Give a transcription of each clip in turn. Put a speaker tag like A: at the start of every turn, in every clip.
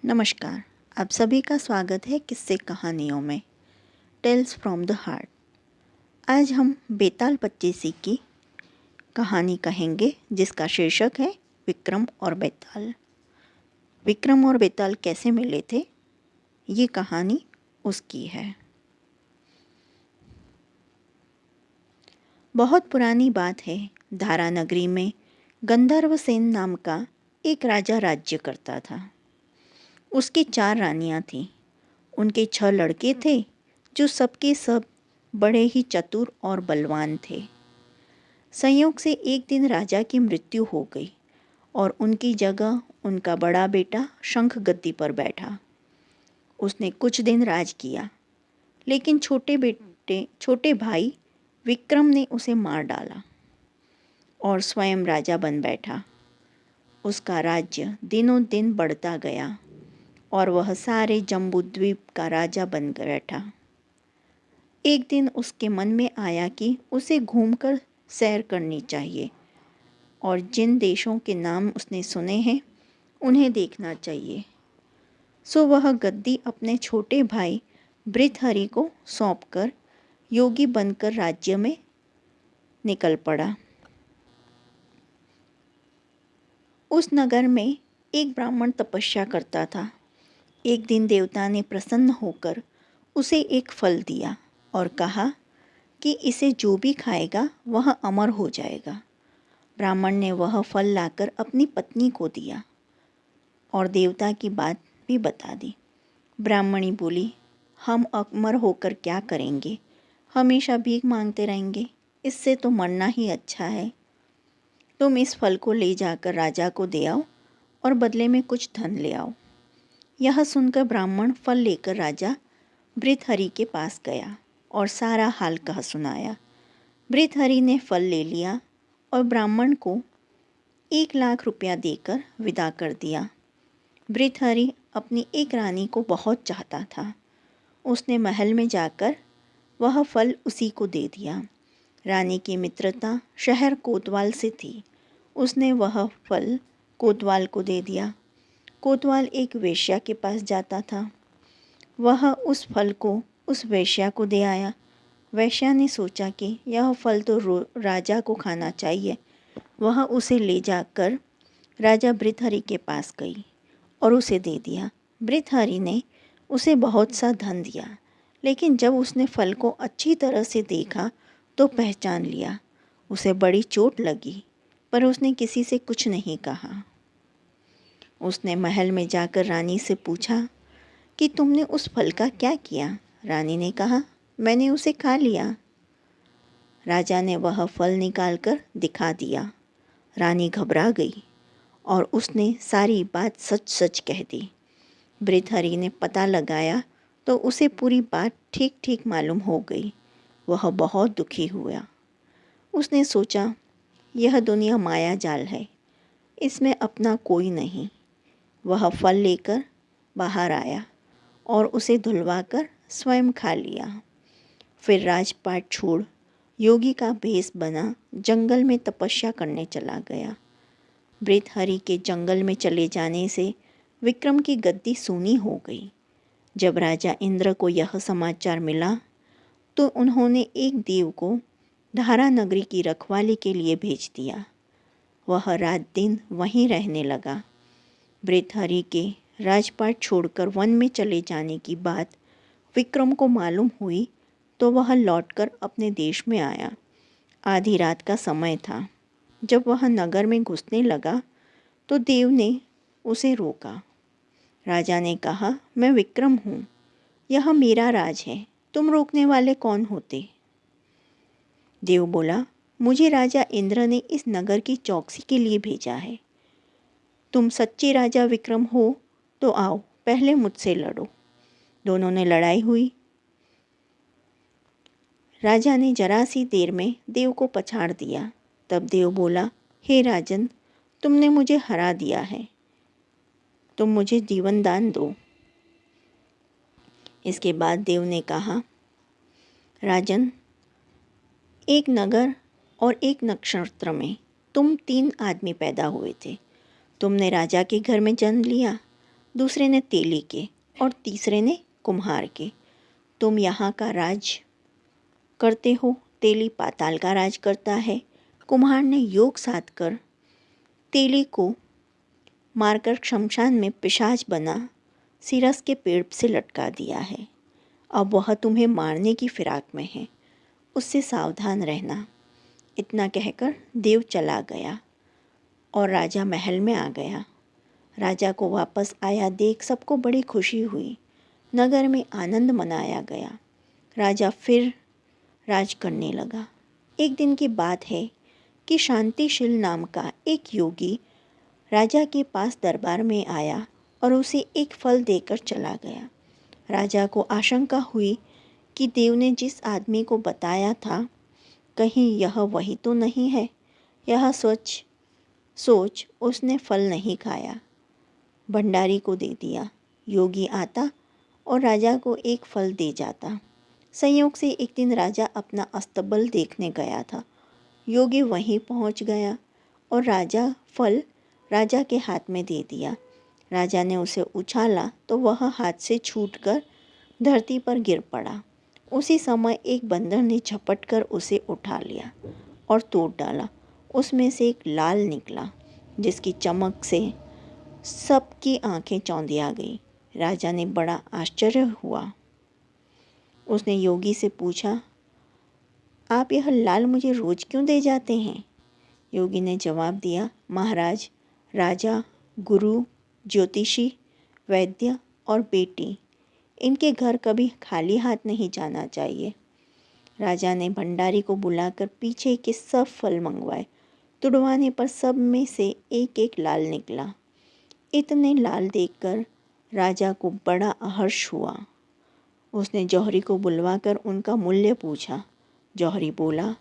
A: नमस्कार। आप सभी का स्वागत है किस्से कहानियों में टेल्स फ्रॉम द हार्ट। आज हम बेताल पच्चीसी की कहानी कहेंगे जिसका शीर्षक है विक्रम और बेताल। विक्रम और बेताल कैसे मिले थे, ये कहानी उसकी है। बहुत पुरानी बात है। धारा नगरी में गंधर्वसेन नाम का एक राजा राज्य करता था। उसकी 4 रानियां थीं। उनके 6 लड़के थे जो सबके सब बड़े ही चतुर और बलवान थे। संयोग से एक दिन राजा की मृत्यु हो गई और उनकी जगह उनका बड़ा बेटा शंख गद्दी पर बैठा। उसने कुछ दिन राज किया, लेकिन छोटे भाई विक्रम ने उसे मार डाला और स्वयं राजा बन बैठा। उसका राज्य दिनों दिन बढ़ता गया और वह सारे जम्बूद्वीप का राजा बन बैठा। एक दिन उसके मन में आया कि उसे घूमकर सैर करनी चाहिए और जिन देशों के नाम उसने सुने हैं उन्हें देखना चाहिए। सो वह गद्दी अपने छोटे भाई भृतहरि को सौंपकर योगी बनकर राज्य में निकल पड़ा। उस नगर में एक ब्राह्मण तपस्या करता था। एक दिन देवता ने प्रसन्न होकर उसे एक फल दिया और कहा कि इसे जो भी खाएगा वह अमर हो जाएगा। ब्राह्मण ने वह फल लाकर अपनी पत्नी को दिया और देवता की बात भी बता दी। ब्राह्मणी बोली, हम अमर होकर क्या करेंगे? हमेशा भीख मांगते रहेंगे, इससे तो मरना ही अच्छा है। तुम इस फल को ले जाकर राजा को दे आओ और बदले में कुछ धन ले आओ। यह सुनकर ब्राह्मण फल लेकर राजा भृतहरि के पास गया और सारा हाल कह सुनाया। भृतहरि ने फल ले लिया और ब्राह्मण को 1 लाख रुपया देकर विदा कर दिया। भृतहरि अपनी एक रानी को बहुत चाहता था। उसने महल में जाकर वह फल उसी को दे दिया। रानी की मित्रता शहर कोतवाल से थी। उसने वह फल कोतवाल को दे दिया। कोतवाल एक वेश्या के पास जाता था। वह उस फल को उस वेश्या को दे आया। वेश्या ने सोचा कि यह फल तो राजा को खाना चाहिए। वह उसे ले जाकर राजा भृतहरि के पास गई और उसे दे दिया। भृतहरि ने उसे बहुत सा धन दिया, लेकिन जब उसने फल को अच्छी तरह से देखा तो पहचान लिया। उसे बड़ी चोट लगी, पर उसने किसी से कुछ नहीं कहा। उसने महल में जाकर रानी से पूछा कि तुमने उस फल का क्या किया? रानी ने कहा, मैंने उसे खा लिया। राजा ने वह फल निकालकर दिखा दिया। रानी घबरा गई और उसने सारी बात सच सच कह दी। भृतहरि ने पता लगाया तो उसे पूरी बात ठीक ठीक मालूम हो गई। वह बहुत दुखी हुआ। उसने सोचा, यह दुनिया माया जाल है, इसमें अपना कोई नहीं। वह फल लेकर बाहर आया और उसे धुलवाकर स्वयं खा लिया। फिर राजपाट छोड़ योगी का भेष बना जंगल में तपस्या करने चला गया। भृतहरि के जंगल में चले जाने से विक्रम की गद्दी सूनी हो गई। जब राजा इंद्र को यह समाचार मिला तो उन्होंने एक देव को धारा नगरी की रखवाली के लिए भेज दिया। वह रात दिन वहीं रहने लगा। भृतहरि के राजपाट छोड़कर वन में चले जाने की बात विक्रम को मालूम हुई तो वह लौटकर अपने देश में आया। आधी रात का समय था। जब वह नगर में घुसने लगा तो देव ने उसे रोका। राजा ने कहा, मैं विक्रम हूँ, यह मेरा राज है, तुम रोकने वाले कौन होते? देव बोला, मुझे राजा इंद्र ने इस नगर की चौकसी के लिए भेजा है। तुम सच्चे राजा विक्रम हो तो आओ, पहले मुझसे लड़ो। दोनों ने लड़ाई हुई। राजा ने जरा सी देर में देव को पछाड़ दिया। तब देव बोला, हे राजन, तुमने मुझे हरा दिया है, तुम मुझे जीवन दान दो। इसके बाद देव ने कहा, राजन, एक नगर और एक नक्षत्र में तुम 3 आदमी पैदा हुए थे। तुमने राजा के घर में जन्म लिया। दूसरे ने तेली के और तीसरे ने कुम्हार के। तुम यहाँ का राज करते हो, तेली पाताल का राज करता है। कुम्हार ने योग साध कर तेली को मारकर शमशान में पिशाच बना सिरस के पेड़ से लटका दिया है। अब वह तुम्हें मारने की फिराक में है, उससे सावधान रहना। इतना कहकर देव चला गया और राजा महल में आ गया। राजा को वापस आया देख सबको बड़ी खुशी हुई। नगर में आनंद मनाया गया। राजा फिर राज करने लगा। एक दिन की बात है कि शांतिशील नाम का एक योगी राजा के पास दरबार में आया और उसे एक फल देकर चला गया। राजा को आशंका हुई कि देव ने जिस आदमी को बताया था कहीं यह वही तो नहीं है। यह सोच उसने फल नहीं खाया, भंडारी को दे दिया। योगी आता और राजा को एक फल दे जाता। संयोग से एक दिन राजा अपना अस्तबल देखने गया था। योगी वहीं पहुंच गया और फल राजा के हाथ में दे दिया। राजा ने उसे उछाला तो वह हाथ से छूटकर धरती पर गिर पड़ा। उसी समय एक बंदर ने झपट कर उसे उठा लिया और तोड़ डाला। उसमें से एक लाल निकला जिसकी चमक से सबकी आंखें चौंधिया गई। राजा ने बड़ा आश्चर्य हुआ। उसने योगी से पूछा, आप यह लाल मुझे रोज क्यों दे जाते हैं? योगी ने जवाब दिया, महाराज, राजा, गुरु, ज्योतिषी, वैद्य और बेटी, इनके घर कभी खाली हाथ नहीं जाना चाहिए। राजा ने भंडारी को बुलाकर पीछे के सब फल मंगवाए। तुड़वाने पर सब में से एक एक लाल निकला। इतने लाल देखकर राजा को बड़ा हर्ष हुआ। उसने जौहरी को बुलवाकर उनका मूल्य पूछा। जौहरी बोला,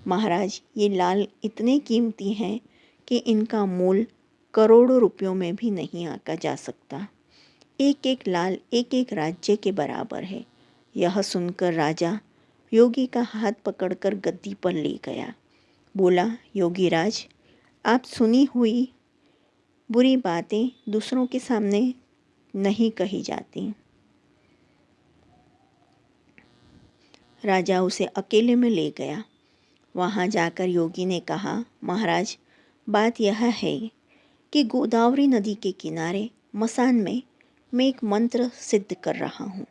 A: महाराज, ये लाल इतने कीमती हैं कि इनका मूल करोड़ों रुपयों में भी नहीं आंका जा सकता। एक एक लाल एक एक राज्य के बराबर है। यह सुनकर राजा योगी का हाथ पकड़कर गद्दी पर ले गया। बोला, योगी राज, आप सुनी हुई बुरी बातें दूसरों के सामने नहीं कही जाती। राजा उसे अकेले में ले गया। वहाँ जाकर योगी ने कहा, महाराज, बात यह है कि गोदावरी नदी के किनारे मसान में मैं एक मंत्र सिद्ध कर रहा हूँ।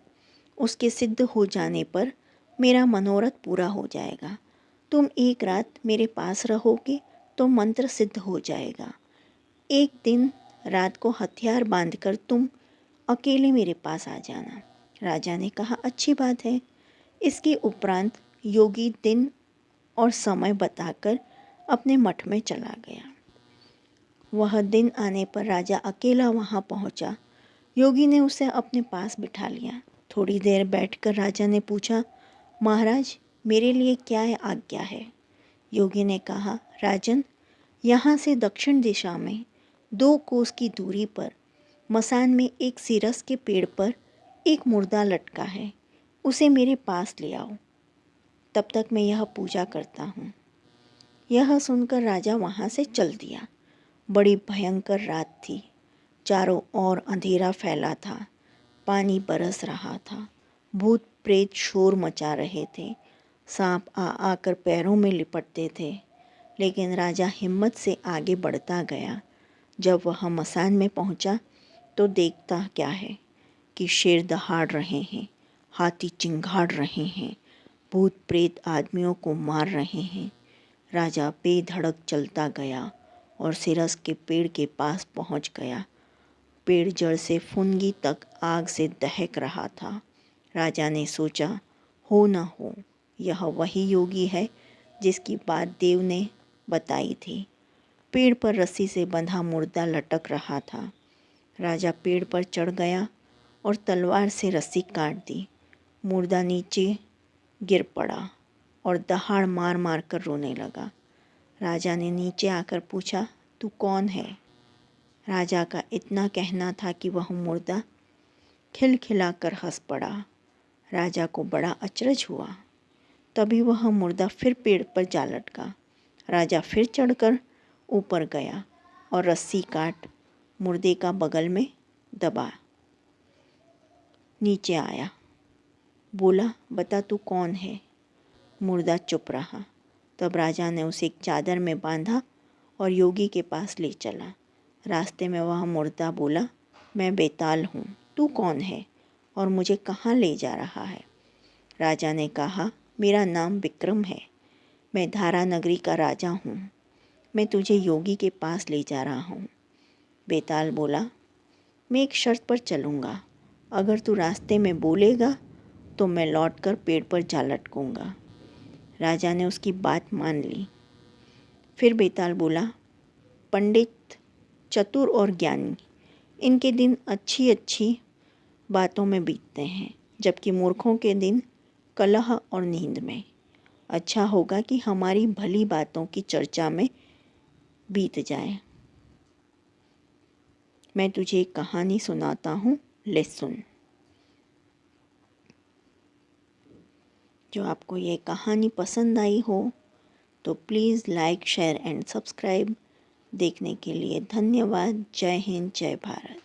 A: उसके सिद्ध हो जाने पर मेरा मनोरथ पूरा हो जाएगा। तुम एक रात मेरे पास रहोगे तो मंत्र सिद्ध हो जाएगा। एक दिन रात को हथियार बांधकर तुम अकेले मेरे पास आ जाना। राजा ने कहा, अच्छी बात है। इसके उपरांत योगी दिन और समय बताकर अपने मठ में चला गया। वह दिन आने पर राजा अकेला वहाँ पहुँचा। योगी ने उसे अपने पास बिठा लिया। थोड़ी देर बैठकर राजा ने पूछा, महाराज, मेरे लिए क्या आज्ञा है? योगी ने कहा, राजन, यहाँ से दक्षिण दिशा में 2 कोस की दूरी पर मसान में एक सिरस के पेड़ पर एक मुर्दा लटका है। उसे मेरे पास ले आओ। तब तक मैं यह पूजा करता हूँ। यह सुनकर राजा वहाँ से चल दिया। बड़ी भयंकर रात थी। चारों ओर अंधेरा फैला था। पानी बरस रहा था। भूत प्रेत शोर मचा रहे थे। सांप आकर पैरों में लिपटते थे। लेकिन राजा हिम्मत से आगे बढ़ता गया। जब वह मसान में पहुंचा तो देखता क्या है कि शेर दहाड़ रहे हैं, हाथी चिंघाड़ रहे हैं, भूत प्रेत आदमियों को मार रहे हैं। राजा बेधड़क चलता गया और सिरस के पेड़ के पास पहुंच गया। पेड़ जड़ से फुनगी तक आग से दहक रहा था। राजा ने सोचा, हो न हो यह वही योगी है जिसकी बात देव ने बताई थी। पेड़ पर रस्सी से बंधा मुर्दा लटक रहा था। राजा पेड़ पर चढ़ गया और तलवार से रस्सी काट दी। मुर्दा नीचे गिर पड़ा और दहाड़ मार मार कर रोने लगा। राजा ने नीचे आकर पूछा, तू कौन है? राजा का इतना कहना था कि वह मुर्दा खिलखिलाकर हंस पड़ा। राजा को बड़ा अचरज हुआ। तभी वह मुर्दा फिर पेड़ पर जा लटका। राजा फिर चढ़कर ऊपर गया और रस्सी काट मुर्दे का बगल में दबा नीचे आया। बोला, बता तू कौन है। मुर्दा चुप रहा। तब राजा ने उसे एक चादर में बांधा और योगी के पास ले चला। रास्ते में वह मुर्दा बोला, मैं बेताल हूँ, तू कौन है और मुझे कहाँ ले जा रहा है। राजा ने कहा, मेरा नाम विक्रम है, मैं धारा नगरी का राजा हूँ, मैं तुझे योगी के पास ले जा रहा हूँ। बेताल बोला, मैं एक शर्त पर चलूँगा, अगर तू रास्ते में बोलेगा तो मैं लौटकर पेड़ पर जा लटकूँगा। राजा ने उसकी बात मान ली। फिर बेताल बोला, पंडित, चतुर और ज्ञानी, इनके दिन अच्छी अच्छी बातों में बीतते हैं, जबकि मूर्खों के दिन कलह और नींद में। अच्छा होगा कि हमारी भली बातों की चर्चा में बीत जाए। मैं तुझे एक कहानी सुनाता हूँ, ले सुन। जो आपको ये कहानी पसंद आई हो तो please like, share and subscribe. देखने के लिए धन्यवाद। जय हिंद, जय भारत।